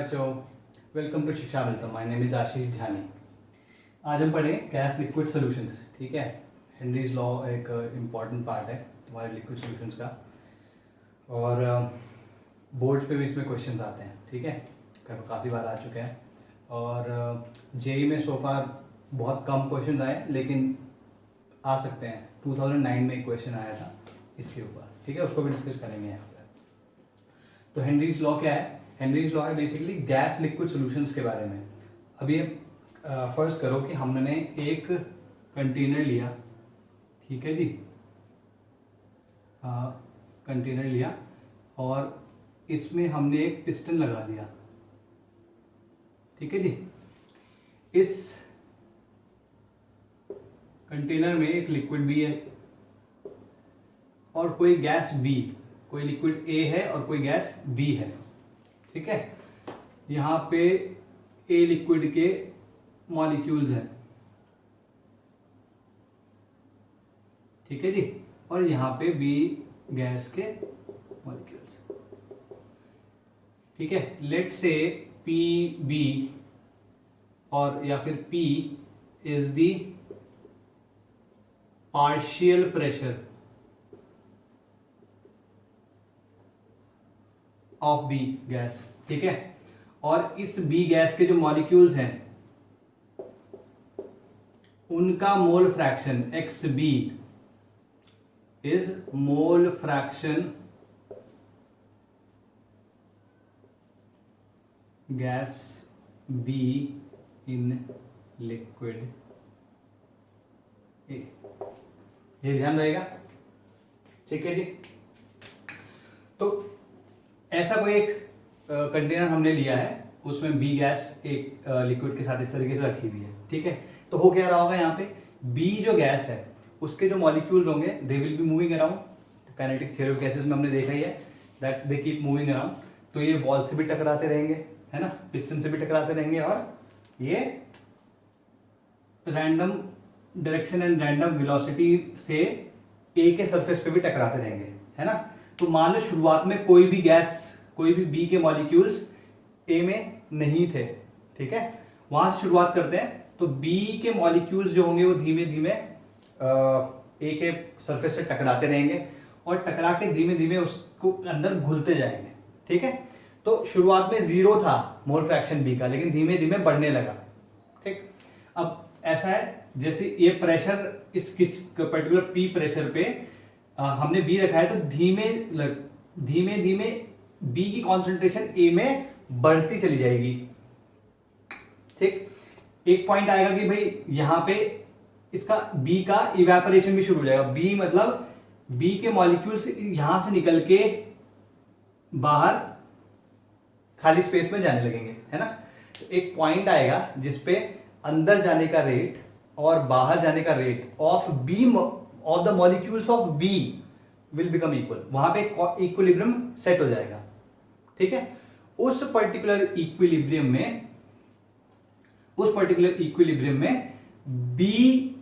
बच्चों, welcome to शिक्षा मिलता। माय नेम इज आशीष ध्यानी। आज हम पढ़ेंगे गैस लिक्विड सॉल्यूशंस। ठीक है, हेनरीज लॉ एक इम्पॉर्टेंट पार्ट है तुम्हारे लिक्विड सॉल्यूशंस का, और बोर्ड्स पे भी इसमें क्वेश्चंस आते हैं। ठीक है, काफ़ी बार आ चुके हैं, और जेई में सो फार बहुत कम क्वेश्चन आए, लेकिन आ सकते हैं। 2009 में एक क्वेश्चन आया था इसके ऊपर। ठीक है, उसको भी डिस्कस करेंगे यहाँ पर। तो हेनरीज लॉ क्या है? हेनरीज लॉ है बेसिकली गैस लिक्विड सॉल्यूशंस के बारे में। अब ये फर्स्ट करो कि हमने एक कंटेनर लिया, ठीक है जी, कंटेनर लिया और इसमें हमने एक पिस्टन लगा दिया। ठीक है जी, इस कंटेनर में एक लिक्विड बी है और कोई गैस बी, कोई लिक्विड ए है और कोई गैस बी है। ठीक है, यहाँ पे ए लिक्विड के मॉलिक्यूल्स हैं, ठीक है जी, और यहाँ पे बी गैस के मॉलिक्यूल्स। ठीक है, लेट्स से पी बी और या फिर P is the partial pressure of B gas. ठीक है, और इस बी गैस के जो मॉलिक्यूल्स हैं उनका mole fraction X B is mole fraction gas B in liquid A. ये ध्यान रहेगा। ठीक है जी, तो ऐसा कोई एक कंटेनर हमने लिया है, उसमें बी गैस एक लिक्विड के साथ इस तरीके से रखी हुई है। ठीक है, तो हो क्या रहा होगा, यहाँ पे बी जो गैस है उसके जो मॉलिक्यूल्स होंगे they will be moving around. Kinetic theory of gases में हमने देखा ही है that they keep moving around. तो ये वॉल से भी टकराते रहेंगे, है ना, पिस्टन से भी टकराते रहेंगे, और ये random direction and random velocity से ए के सरफेस पे भी टकराते रहेंगे, है ना। तो मान लो शुरुआत में कोई भी गैस, कोई भी बी के मॉलिक्यूल्स ए में नहीं थे। ठीक है, वहां से शुरुआत करते हैं। तो बी के मॉलिक्यूल्स जो होंगे वो धीमे धीमे ए के सरफेस से टकराते रहेंगे और टकरा के धीमे धीमे उसको अंदर घुलते जाएंगे। ठीक है, तो शुरुआत में 0 था मोल फ्रैक्शन बी का, लेकिन धीमे धीमे बढ़ने लगा। ठीक, अब ऐसा है जैसे ये प्रेशर इस किस पर्टिकुलर पी प्रेशर पे हमने बी रखा है, तो धीमे धीमे बी की कॉन्सेंट्रेशन ए में बढ़ती चली जाएगी। ठीक, एक पॉइंट आएगा कि भाई यहां पे इसका बी का इवेपोरेशन भी शुरू हो जाएगा। बी मतलब बी के मॉलिक्यूल्स यहां से निकल के बाहर खाली स्पेस में जाने लगेंगे, है ना। तो एक पॉइंट आएगा जिसपे अंदर जाने का रेट और बाहर जाने का rate of B of the molecules of B will become equal. वहां पे इक्विलिब्रियम सेट हो जाएगा। ठीक है, उस पर्टिकुलर इक्विलिब्रियम में बी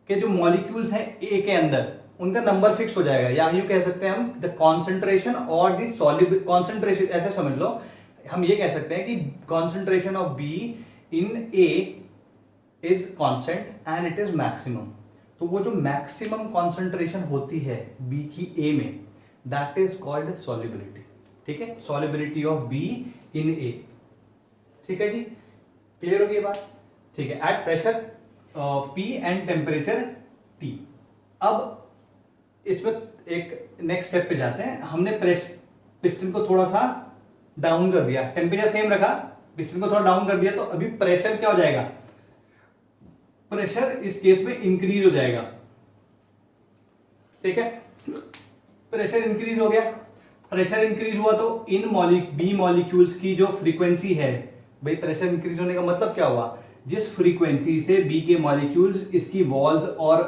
के जो मॉलिक्यूल्स हैं ए के अंदर, उनका नंबर फिक्स हो जाएगा, या यूं कह सकते हैं हम द कॉन्सेंट्रेशन और द सॉल्युबल कॉन्सेंट्रेशन। ऐसा समझ लो, हम ये कह सकते हैं कि concentration of be in A is constant and it is maximum. तो वो जो मैक्सिमम कॉन्सेंट्रेशन होती है बी की ए में, दैट इज कॉल्ड सॉल्युबिलिटी। ठीक है, सॉल्युबिलिटी ऑफ बी इन ए। ठीक है जी, क्लियर होगी ये बात। ठीक है, at pressure P and temperature T. अब इसमें एक नेक्स्ट स्टेप पे जाते हैं। हमने पिस्टन को थोड़ा सा डाउन कर दिया, टेम्परेचर सेम रखा, पिस्टन को थोड़ा डाउन कर दिया, तो अभी प्रेशर क्या हो जाएगा, प्रेशर इस केस में इंक्रीज हो जाएगा। ठीक है, प्रेशर इंक्रीज हो गया। प्रेशर इंक्रीज हुआ तो इन बी मॉलिक्यूल्स की जो फ्रीक्वेंसी है, भाई प्रेशर इंक्रीज होने का मतलब क्या हुआ, जिस फ्रीक्वेंसी से बी के मॉलिक्यूल्स इसकी वॉल्स और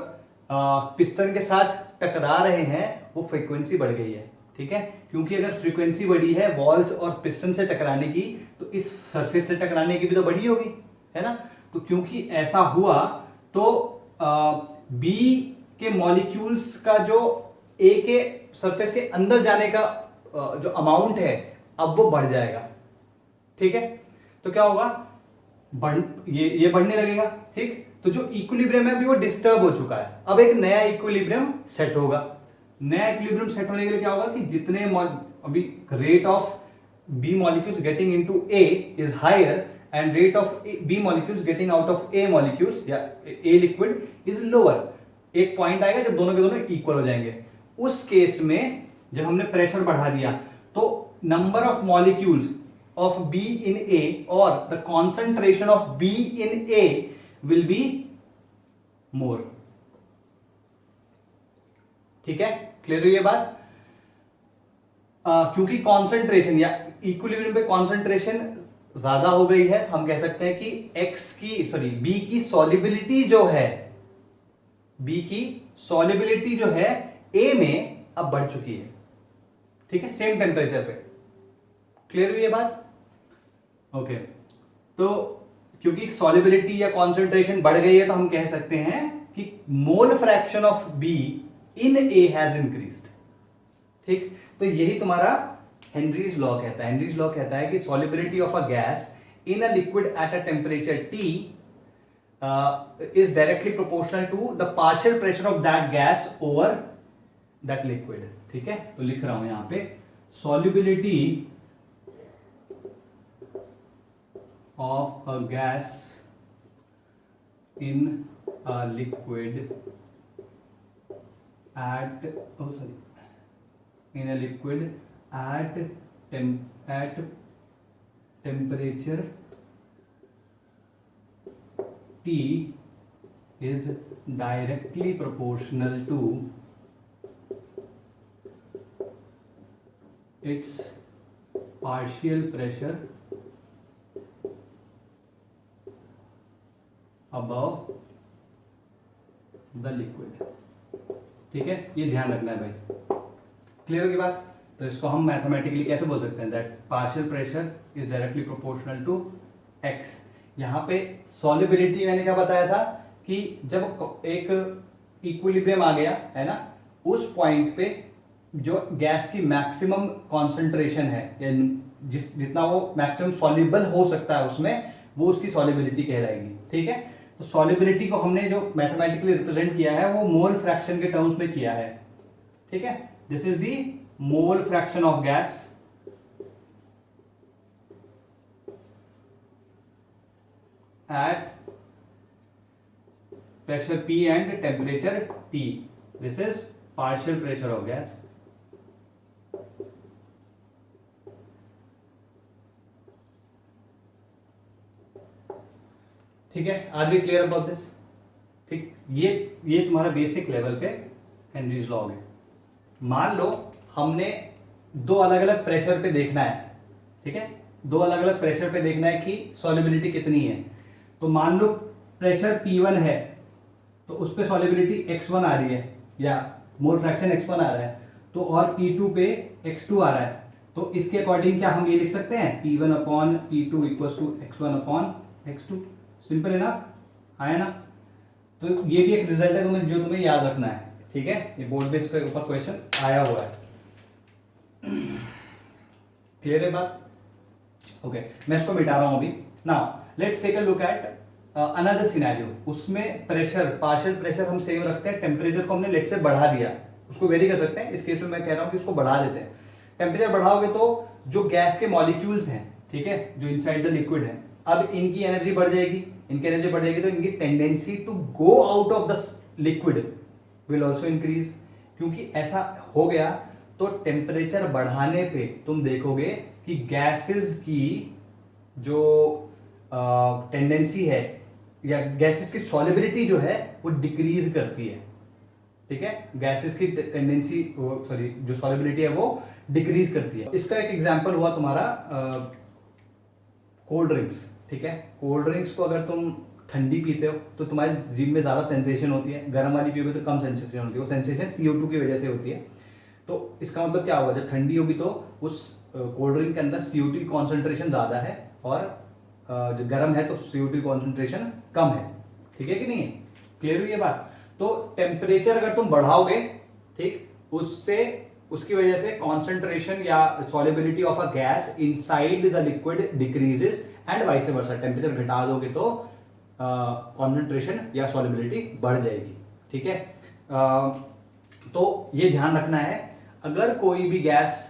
पिस्टन के साथ टकरा रहे हैं वो फ्रीक्वेंसी बढ़ गई है। ठीक है, क्योंकि अगर फ्रीक्वेंसी बढ़ी है वॉल्स और पिस्टन से टकराने की, तो इस सरफेस से टकराने की भी तो बढ़ी होगी, है ना। तो क्योंकि ऐसा हुआ तो बी के मॉलिक्यूल्स का जो ए के सरफेस के अंदर जाने का जो अमाउंट है अब वो बढ़ जाएगा। ठीक है, तो क्या होगा, ये बढ़ने लगेगा। ठीक, तो जो इक्विलिब्रियम है अभी वो डिस्टर्ब हो चुका है, अब एक नया इक्विलिब्रियम सेट होगा। नया इक्विलिब्रियम सेट होने के लिए क्या होगा कि जितने अभी rate of B molecules getting into A is higher and rate of B molecules getting out of A molecules या ए लिक्विड इज लोअर। एक पॉइंट आएगा जब दोनों के दोनों इक्वल हो जाएंगे। उस केस में जब हमने प्रेशर बढ़ा दिया तो number of molecules of B in A or the concentration of B in A will be more। ठीक है, क्लियर हुई ये बात? क्योंकि कॉन्सेंट्रेशन या इक्विलिब्रियम पे कॉन्सेंट्रेशन ज्यादा हो गई है, हम कह सकते हैं कि B की सॉल्युबिलिटी जो है, B की सॉल्युबिलिटी जो है A में अब बढ़ चुकी है। ठीक है, सेम टेम्परेचर पे। क्लियर हुई ये बात? ओके, तो क्योंकि सॉल्युबिलिटी या कॉन्सेंट्रेशन बढ़ गई है तो हम कह सकते हैं कि mole fraction of be in A has increased. ठीक, तो यही तुम्हारा हेनरीज लॉ कहता है। हेनरीज लॉ कहता है कि solubility of a gas in a liquid at a temperature T is directly proportional to the partial pressure of that gas over that liquid। ठीक है, तो लिख रहा हूं यहां पे solubility of a gas in a liquid at in a liquid at temperature T is directly proportional to its partial pressure above the liquid। ठीक है, ये ध्यान रखना है भाई। क्लियर होगी बात? तो इसको हम मैथमेटिकली कैसे बोल सकते हैं, that partial pressure is directly proportional to X. यहाँ पे सॉल्युबिलिटी मैंने क्या बताया था कि जब एक इक्विलिब्रियम आ गया है ना, उस पॉइंट पे जो गैस की मैक्सिमम कॉन्सेंट्रेशन है या जितना वो मैक्सिमम सॉल्युबल हो सकता है उसमें, वो उसकी सॉल्युबिलिटी कहलाएगी। ठीक है, तो सॉल्युबिलिटी को हमने जो मैथमेटिकली रिप्रेजेंट किया है वो मोल फ्रैक्शन के टर्म्स में किया है। ठीक है, this is the mole fraction of gas at pressure P and temperature T। This is partial pressure of gas। ठीक है, are we clear about this? ठीक, ये तुम्हारा बेसिक लेवल पे हेनरीज लॉ है। मान लो हमने दो अलग अलग प्रेशर पे देखना है। ठीक है, दो अलग अलग प्रेशर पे देखना है कि सॉल्युबिलिटी कितनी है। तो मान लो प्रेशर P1 है तो उस पे सॉल्युबिलिटी x1 आ रही है या मोल फ्रैक्शन x1 आ रहा है, तो और P2 पे x2 आ रहा है। तो इसके अकॉर्डिंग क्या हम ये लिख सकते हैं, P1 upon P2 equals to x1 upon x2। Simple है ना, आया ना? तो ये भी एक रिजल्ट है तुम्हें जो तुम्हें याद रखना है। ठीक है, ये बोर्ड बेस पे ऊपर क्वेश्चन आया हुआ है। क्लियर है बात? ओके, मैं इसको मिटा रहा हूं अभी। Now let's take a look at another scenario. उसमें प्रेशर, पार्शियल प्रेशर हम सेम रखते हैं, टेम्परेचर को हमने लेट से बढ़ा दिया, उसको वेरी कर सकते हैं। इस केस में मैं कह रहा हूं कि उसको बढ़ा देते हैं। टेम्परेचर बढ़ाओगे तो जो गैस के मॉलिक्यूल्स हैं, ठीक है, जो इनसाइड द लिक्विड है, अब इनकी एनर्जी बढ़ जाएगी। इनकी एनर्जी बढ़ जाएगी तो इनकी tendency to go out of the liquid will also increase. क्योंकि ऐसा हो गया तो टेम्परेचर बढ़ाने पे तुम देखोगे कि गैसेस की जो टेंडेंसी है या गैसेस की सॉल्युबिलिटी जो है वो डिक्रीज करती है। ठीक है, गैसेस की टेंडेंसी जो सॉल्युबिलिटी है वो डिक्रीज करती है। इसका एक एग्जांपल हुआ तुम्हारा कोल्ड ड्रिंक्स। ठीक है, कोल्ड ड्रिंक्स को अगर तुम ठंडी पीते हो तो तुम्हारे जीभ में ज्यादा सेंसेशन होती है, गर्म वाली पियोगे तो कम सेंसेशन होती है। वो सेंसेशन CO2 की वजह से होती है। तो इसका मतलब क्या होगा, जब ठंडी होगी तो उस कोल्ड ड्रिंक के अंदर CO2 की कॉन्सेंट्रेशन ज्यादा है और जो गर्म है तो CO2 कॉन्सेंट्रेशन कम है। ठीक है कि नहीं है? क्लियर हुई ये बात? तो टेम्परेचर अगर तुम बढ़ाओगे, ठीक, उससे उसकी वजह से कॉन्सेंट्रेशन या solubility of a gas inside the liquid decreases and vice versa. Temperature घटा दोगे तो कॉन्सेंट्रेशन या सॉलिबिलिटी बढ़ जाएगी। ठीक है, तो ये ध्यान रखना है। अगर कोई भी गैस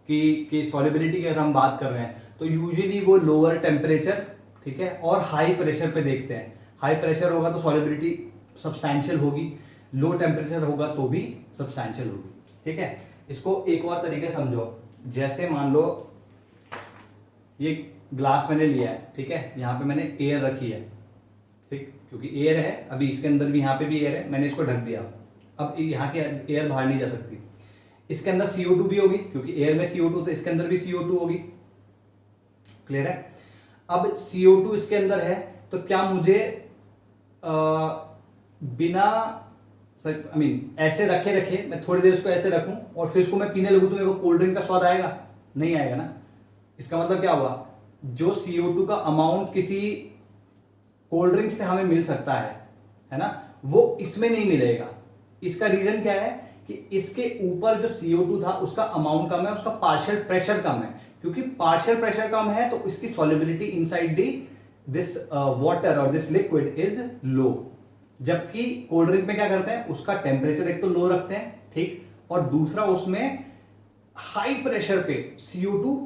की सॉलिबिलिटी की अगर हम बात कर रहे हैं तो यूजुअली वो लोअर टेम्परेचर, ठीक है, और हाई प्रेशर पे देखते हैं। हाई प्रेशर होगा तो सॉलिबिलिटी सब्सटैंशियल होगी, लो टेम्परेचर होगा तो भी सब्सटैंशियल होगी। ठीक है, इसको एक और तरीके समझो। जैसे मान लो ये ग्लास मैंने लिया है, ठीक है, यहाँ पे मैंने एयर रखी है, ठीक, क्योंकि एयर है, अभी इसके अंदर भी, यहाँ पे भी एयर है, मैंने इसको ढक दिया। अब यहाँ की एयर बाहर नहीं जा सकती। इसके अंदर CO2 भी होगी, क्योंकि एयर में CO2 तो इसके अंदर भी CO2 होगी। क्लियर है? अब CO2 इसके अंदर है तो क्या मुझे बिना ऐसे रखे मैं थोड़ी देर इसको ऐसे रखूं और फिर इसको मैं पीने लगूं तो मेरे को कोल्ड ड्रिंक का स्वाद आएगा? नहीं आएगा ना। इसका मतलब क्या हुआ, जो CO2 का अमाउंट किसी कोल्ड ड्रिंक से हमें मिल सकता है ना, वो इसमें नहीं मिलेगा। इसका रीजन क्या है कि इसके ऊपर जो CO2 था उसका अमाउंट कम है, उसका पार्शियल प्रेशर कम है। क्योंकि पार्शियल प्रेशर कम है तो इसकी सॉल्युबिलिटी इनसाइड दिस वाटर और दिस लिक्विड इज लो। जबकि कोल्ड ड्रिंक में क्या करते हैं, उसका टेम्परेचर एक तो लो रखते हैं, ठीक, और दूसरा उसमें हाई प्रेशर पे CO2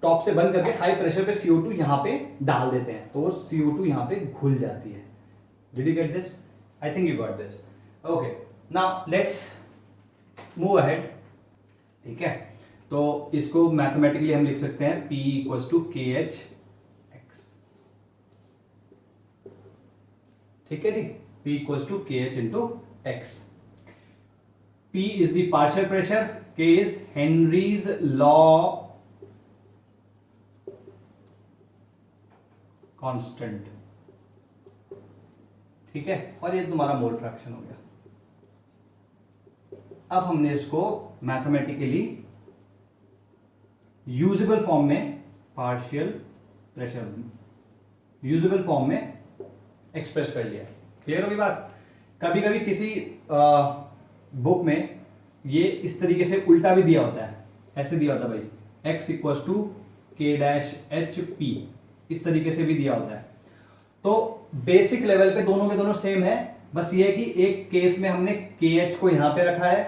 टॉप से बंद करके हाई प्रेशर पे CO2 यहां पे डाल देते हैं, तो वो CO2 यहां पे घुल जाती है। Did you get this? I think you got this. Okay, now let's move ahead. ठीक है, तो इसको मैथमेटिकली हम लिख सकते हैं P equals to KH x। ठीक है जी, P equals to KH into x। P is the partial pressure, K is Henry's law constant. ठीक है, और ये तुम्हारा मोल फ्रैक्शन हो गया। अब हमने इसको मैथमेटिकली यूजेबल फॉर्म में, पार्शियल प्रेशर यूजेबल फॉर्म में एक्सप्रेस कर लिया। क्लियर होगी बात? कभी कभी किसी बुक में ये इस तरीके से उल्टा भी दिया होता है, ऐसे दिया होता है भाई, x इक्वल्स टू K-HP, इस तरीके से भी दिया होता है। तो बेसिक लेवल पे दोनों के दोनों सेम है, बस ये है कि एक केस में हमने KH को यहां पे रखा है,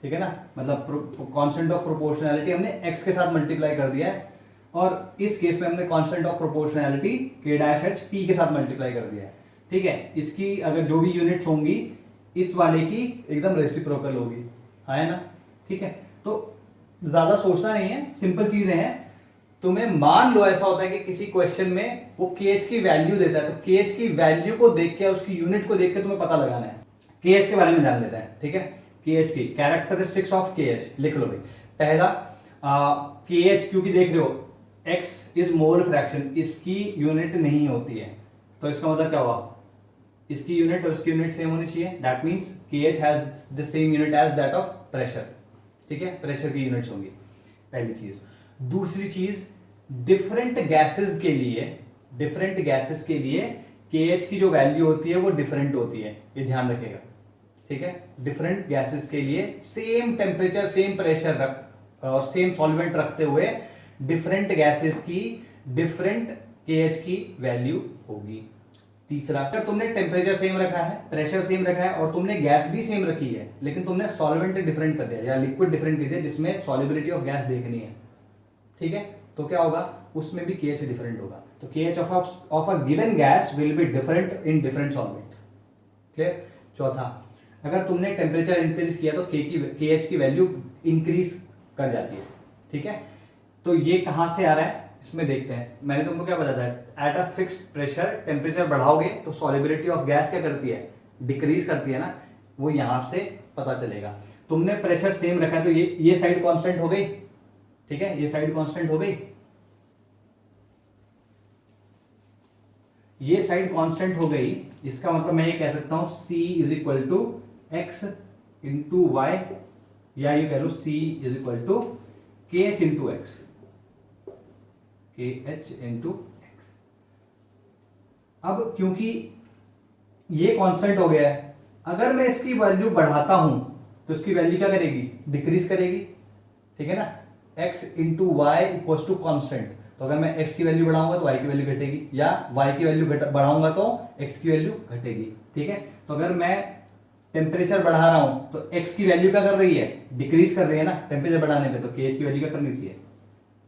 ठीक है ना, मतलब कांस्टेंट ऑफ प्रोपोर्शनैलिटी हमने x के साथ मल्टीप्लाई कर दिया है, और इस केस में हमने कांस्टेंट ऑफ प्रोपोर्शनैलिटी K-HP के साथ मल्टीप्लाई कर दिया है। ठीक है, इसकी अगर जो भी यूनिट्स होंगी इस वाले की एकदम रेसिप्रोकल होगी, है ना। ठीक है, तो ज्यादा सोचना नहीं है, सिंपल चीजें हैं। तुम्हें मान लो ऐसा होता है कि किसी क्वेश्चन में वो KH की वैल्यू देता है, तो KH की वैल्यू को देख के, उसकी यूनिट को देख के तुम्हें पता लगाना है। KH के बारे में जान लेते हैं। ठीक है, KH की कैरेक्टरिस्टिक्स ऑफ KH लिख लो भाई। पहला KH, क्योंकि देख रहे हो x इज मोल फ्रैक्शन, इसकी यूनिट नहीं होती है, तो इसका मतलब क्या हुआ, इसकी यूनिट और इसकी यूनिट सेम होनी चाहिए। That means KH has the same unit as that of pressure. ठीक है, प्रेशर की यूनिट्स होंगी, पहली चीज। दूसरी चीज, डिफरेंट गैसेस के लिए KH की जो वैल्यू होती है वो डिफरेंट होती है, ये ध्यान रखेगा। ठीक है, डिफरेंट गैसेस के लिए सेम टेम्परेचर, सेम प्रेशर रख और सेम सॉल्वेंट रखते हुए डिफरेंट गैसेस की डिफरेंट KH की वैल्यू होगी। तीसरा, अगर तुमने टेम्परेचर सेम रखा है, प्रेशर सेम रखा है और तुमने गैस भी सेम रखी है, लेकिन तुमने सॉल्वेंट डिफरेंट कर दिया या लिक्विड डिफरेंट कर दिया जिसमें सॉल्युबिलिटी ऑफ गैस देखनी है, ठीक है, तो क्या होगा, उसमें भी KH डिफरेंट होगा। तो KH of a given gas will be different in different solvents. Clear? चौथा, अगर तुमने टेम्परेचर इंक्रीज किया तो KH की वैल्यू इंक्रीज कर जाती है। ठीक है, तो ये कहां से आ रहा है इसमें देखते हैं। मैंने तुमको क्या बताया था, at a fixed pressure temperature बढ़ाओगे तो सॉल्युबिलिटी ऑफ गैस क्या करती है, डिक्रीज करती है ना, वो यहां से पता चलेगा। तुमने प्रेशर सेम रखा है तो ये साइड कांस्टेंट हो गई। ठीक है, ये साइड कांस्टेंट हो गई, ये साइड कांस्टेंट हो गई। इसका मतलब मैं ये कह सकता हूं C is equal to X into Y, या ये कह लो C is equal to KH into X, KH into X. अब क्योंकि ये कांस्टेंट हो गया है, अगर मैं इसकी वैल्यू बढ़ाता हूं तो इसकी वैल्यू क्या करेगी, डिक्रीज करेगी, ठीक है ना। x into y equal to constant, तो अगर मैं x की वैल्यू बढ़ाऊंगा तो y की वैल्यू घटेगी, या y की वैल्यू बढ़ाऊंगा तो x की वैल्यू घटेगी, ठीक है। तो अगर मैं टेम्परेचर बढ़ा रहा हूं तो x की वैल्यू क्या कर रही है, डिक्रीज कर रही है ना टेम्परेचर बढ़ाने पे, तो kh की वैल्यू क्या करनी चाहिए,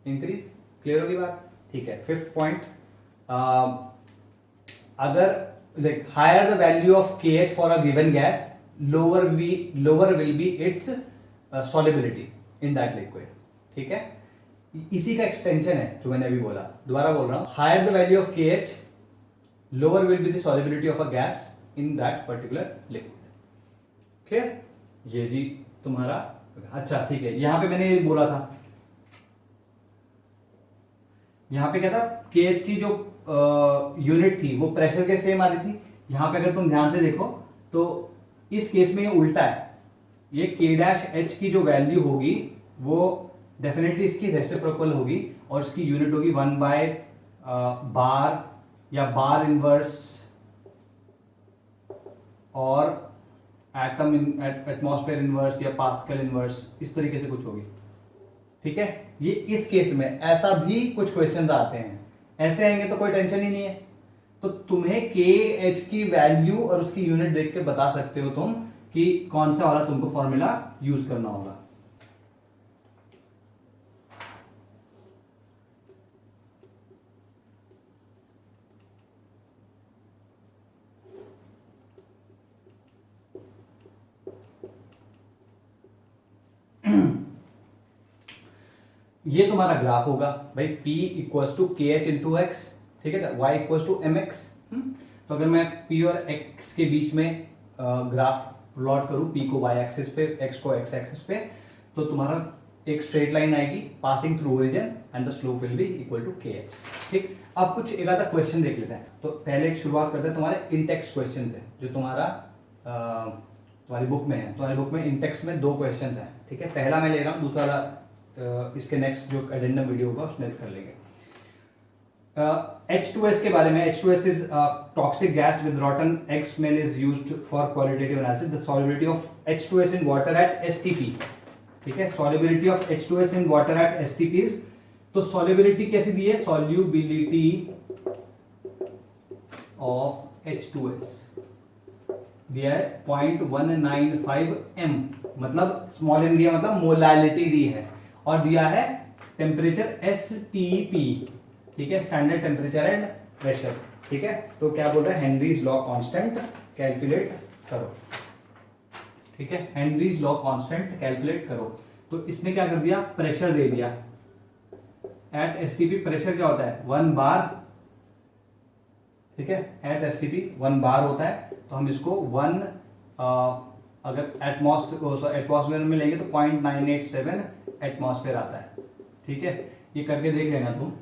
इंक्रीज। क्लियर होगी बात, ठीक है। फिफ्थ पॉइंट, अगर like higher the value of kh for a given gas, lower will be its solubility in that liquid, ठीक है। इसी का एक्सटेंशन है जो मैंने अभी बोला, दोबारा बोल रहा हूं, higher the value of kh, lower will be the solubility of a gas in that particular liquid. Clear, ये जी तुम्हारा। अच्छा ठीक है, यहां पे मैंने ये बोला था, यहां पे क्या था, kh की जो यूनिट थी वो प्रेशर के सेम आ रही थी। यहां पे अगर तुम ध्यान से देखो तो इस केस में ये उल्टा है, ये k डैश h की जो वैल्यू होगी वो डेफिनेटली इसकी रेसिप्रोकल होगी, और इसकी यूनिट होगी 1 बाय बार या बार इनवर्स और एटम एटमॉस्फेयर इनवर्स या पास्कल इनवर्स, इस तरीके से कुछ होगी, ठीक है। ये इस केस में ऐसा भी कुछ क्वेश्चंस आते हैं, ऐसे आएंगे तो कोई टेंशन ही नहीं है। तो तुम्हें के एच की वैल्यू और उसकी यूनिट देख के बता सकते हो तुम कि कौन सा वाला तुमको फॉर्मूला यूज करना होगा। ये तुम्हारा ग्राफ होगा भाई, P equals to K H into x, ठीक है, y equals to m x. तो अगर मैं P और x के बीच में ग्राफ प्लॉट करूं, P को y एक्सिस पे, x को x एक्सिस पे, तो तुम्हारा एक स्ट्रेट लाइन आएगी passing through origin and the slope will be equal to K H, ठीक। अब कुछ एक आधा क्वेश्चन देख लेते हैं। तो पहले एक शुरुआत करते हैं तुम्हारे इन टेक्स्ट क्वेश्चन से, जो तुम्हारा तुम्हारी बुक में है। तुम्हारी बुक में इन टेक्स्ट में 2 क्वेश्चन हैं, ठीक है। पहला मैं ले रहा हूँ, दूसरा इसके नेक्स्ट जो एडेंडम वीडियो होगा उसमें कर लेंगे। H2S के बारे में, H2S is toxic gas with रॉटन egg smell, is used for qualitative analysis the solubility of H2S in water at STP, ठीक है। Solubility of H2S in water at STP, तो सॉल्युबिलिटी कैसी दी है, सॉल्युबिलिटी ऑफ H2S दिया है 0.195 m, मतलब small m दिया, मतलब मोलालिटी दी है, और दिया है टेम्परेचर STP, ठीक है, स्टैंडर्ड टेम्परेचर एंड प्रेशर, ठीक है। तो क्या बोल रहा है, हेनरीज लॉ कांस्टेंट कैलकुलेट करो, ठीक है, हेनरीज लॉ कांस्टेंट कैलकुलेट करो। तो इसने क्या कर दिया, प्रेशर दे दिया एट STP। प्रेशर क्या होता है, 1 बार, ठीक है, एट STP 1 बार होता है। तो हम इसको 1 अगर एटमॉस्फेयर में लेंगे तो 0.987 एटमॉस्फेयर आता है, ठीक है। ये करके देख लेना तुम,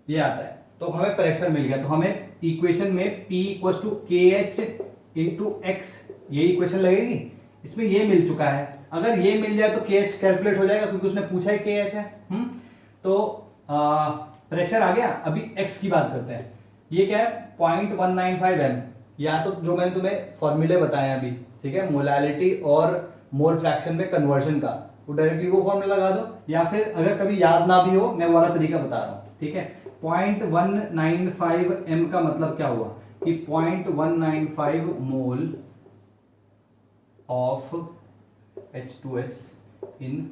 ये आता है। तो हमें प्रेशर मिल गया, तो हमें इक्वेशन में P equals to K H into x, ये इक्वेशन लगेगी, इसमें ये मिल चुका है। अगर ये मिल जाए तो के एच कैलकुलेट हो जाएगा, क्योंकि उसने पूछा है के एच है। तो प्रेशर आ गया। अभी एक्स की बात करते हैं, ये क्या है 0.195 m, या तो जो मैंने तुम्हें फॉर्मूले बताए अभी, ठीक है, मोलालिटी और मोल फ्रैक्शन में कन्वर्जन का, तो डायरेक्टली वो फॉर्मूला लगा दो, या फिर अगर कभी याद ना भी हो, मैं वाला तरीका बता रहा हूं, ठीक है। 0.195 m का मतलब क्या हुआ कि 0.195 mole of H2S in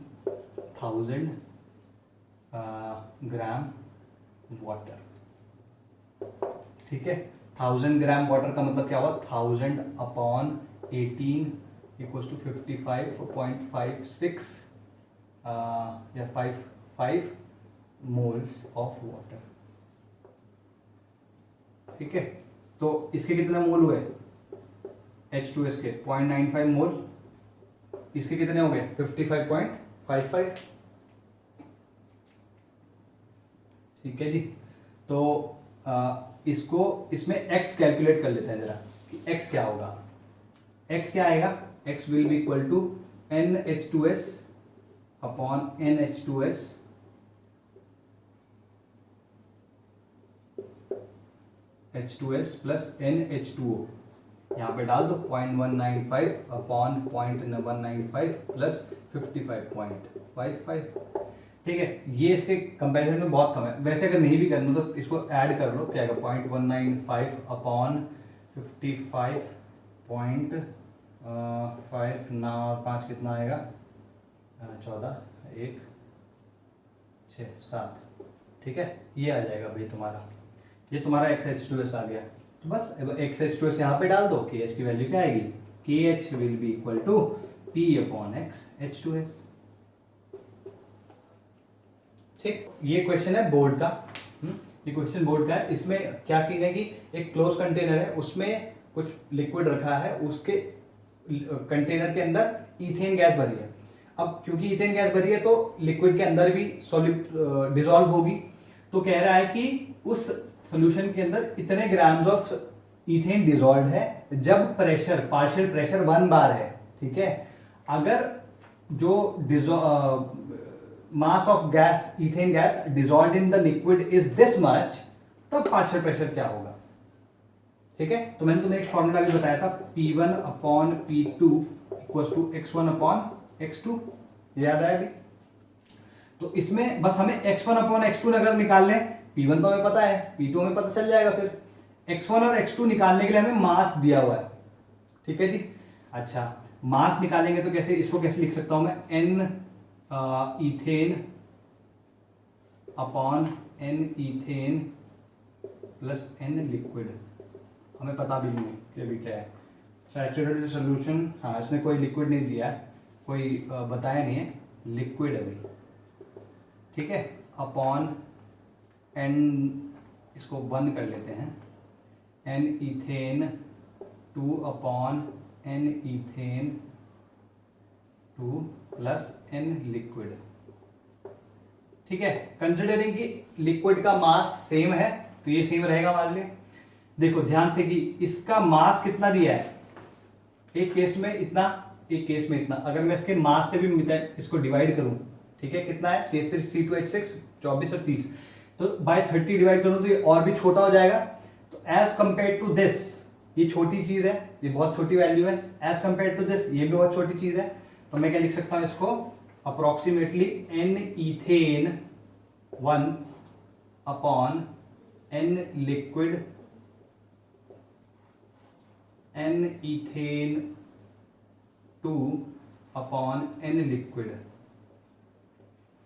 1000 gram water, ठीक है। 1000 ग्राम वाटर का मतलब क्या हुआ, 1000 अपॉन 18 इक्वल्स टू 55.56 या 55 मोल्स ऑफ वाटर, ठीक है। तो इसके कितने मोल हुए, H2S के 0.95 मोल, इसके कितने हो गए 55.55, ठीक है जी। तो इसको इसमें x कैलकुलेट कर लेते हैं जरा कि x क्या होगा। x क्या आएगा, x will be equal to NH2S upon NH2S H2S plus NH2O, यहाँ पे डाल दो 0.195 अपॉन 0.195 प्लस 55.55। ठीक है, ये इसके कंपैरिजन में बहुत कम है। वैसे अगर नहीं भी करना तो इसको ऐड कर लो, क्या आएगा 0.195 अपॉन 55.5 ना, और 5 कितना आएगा 14, 1, 6, 7। ठीक है, ये आ जाएगा भाई तुम्हारा, ये तुम्हारा XH2S आ गया। तो बस XH2S यहाँ पे डाल दो, KH की वैल्यू क्या आएगी, KH will be equal to P upon X H2S। ठीक, ये क्वेश्चन है बोर्ड का। ये क्वेश्चन बोर्ड का है। इसमें क्या सीन है कि एक क्लोज कंटेनर है, उसमें कुछ लिक्विड रखा है, उसके कंटेनर के अंदर इथेन गैस भरी है। अब क्योंकि इथेन गैस भरी है तो लिक्विड के अंदर भी सॉल्यूट डिसॉल्व होगी। तो कह रहा है कि उस सॉल्यूशन के अंदर इतने ग्राम्स ऑफ इथेन डिसॉल्व है जब प्रेशर, पार्शियल प्रेशर 1 बार है। ठीक है, अगर जो mass of gas, ethane gas dissolved in the liquid is this much, तब पार्शियल प्रेशर क्या होगा। ठीक है, तो मैंने तुम्हें एक फॉर्मूला भी बताया था, P1 upon P2 equals to X1 upon X2, याद आया अभी। तो इसमें बस हमें X1 अपॉन X2 अगर निकाल लें, P1 तो हमें पता है, P2 हमें पता चल जाएगा। फिर X1 और X2 निकालने के लिए हमें मास दिया हुआ है। ठीक है जी, अच्छा मास निकालेंगे तो कैसे, इसको कैसे लिख सकता हूं मैं, N ethane upon N ethane plus N liquid. हमें पता भी नहीं कि अभी क्या है, सैचुरेटेड सॉल्यूशन। हाँ, इसने कोई लिक्विड नहीं दिया है, कोई बताया नहीं है, लिक्विड है भाई। ठीक है, अपॉन N, इसको 1 कर लेते हैं, N ethane 2 upon N ethane 2 plus N liquid. ठीक है, कंसिडरिंग कि लिक्विड का मास सेम है तो ये सेम रहेगा हमारे लिए। देखो ध्यान से कि इसका मास कितना दिया है, एक केस में इतना, एक केस में इतना। अगर मैं इसके मास से भी इसको डिवाइड करूं, ठीक है, कितना है CH3C2H6 24 और 30, तो बाय 30 डिवाइड करूं तो ये और भी छोटा हो जाएगा। तो एज कंपेयर टू दिस, ये छोटी चीज है, ये बहुत छोटी वैल्यू है। एज कंपेयर टू दिस, ये भी बहुत छोटी चीज है। तो मैं क्या लिख सकता हूं इसको, approximately N ethane 1 upon N liquid, N ethane 2 upon N liquid.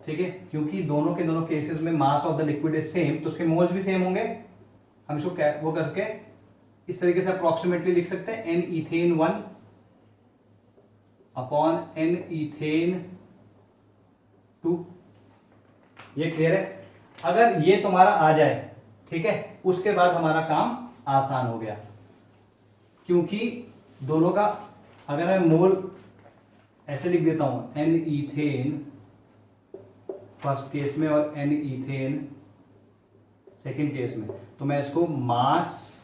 ठीक है, क्योंकि दोनों के दोनों केसेस में mass of the liquid is same, तो उसके मोल्स भी सेम होंगे। हम इसको वो करके इस तरीके से अप्रोक्सीमेटली लिख सकते हैं, N ethane 1 upon N ethane 2। ये क्लियर है। अगर ये तुम्हारा आ जाए, ठीक है, उसके बाद हमारा काम आसान हो गया, क्योंकि दोनों का अगर मैं मोल ऐसे लिख देता हूं, N इथेन फर्स्ट केस में और N इथेन सेकेंड केस में, तो मैं इसको मास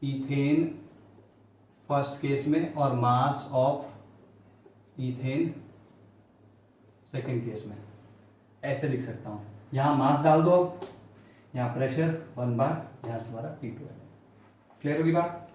इथेन फर्स्ट केस में और mass of ethane second case में ऐसे लिख सकता हूं। यहां मास डाल दो, अब यहां प्रेशर 1 बार, यहां तुम्हारा P2 है। क्लियर होगी बात।